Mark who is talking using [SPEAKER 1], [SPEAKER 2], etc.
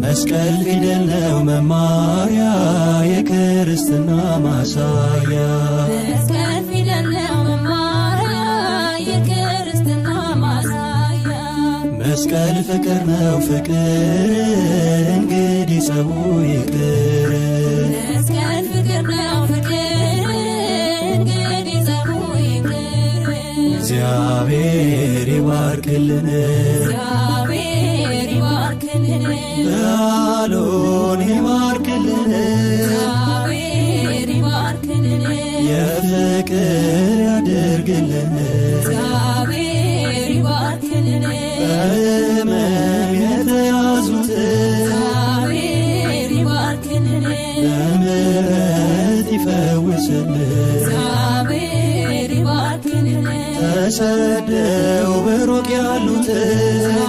[SPEAKER 1] መስቀል ፊደል ነው መማሪያ የክርስትና ማሳያ
[SPEAKER 2] መስቀል ፊደል ነው መማሪያ የክርስትና ማሳያ
[SPEAKER 1] መስቀል ፍቅር ነው ፍቅር እንግዲህ ጸቡ ይቅር
[SPEAKER 2] መስቀል ፍቅር ነው ፍቅር እንግዲህ ጸቡ ይቅር
[SPEAKER 1] እግዚአብሔር ይባርክልን
[SPEAKER 2] እግዚአብሔር ይባርክልን
[SPEAKER 1] በዓሉን ይባርክልን
[SPEAKER 2] እግዚአብሔር ይባርክልን
[SPEAKER 1] የፍቅር ያድርግልን
[SPEAKER 2] እግዚአብሔር ይባርክልን
[SPEAKER 1] በሕመም የተያዙትን
[SPEAKER 2] እግዚአብሔር ይባርክልን
[SPEAKER 1] በምሕረት ይፈውስልን
[SPEAKER 2] እግዚአብሔር ይባርክልን
[SPEAKER 1] ተሰደው በሩቅ ያሉትን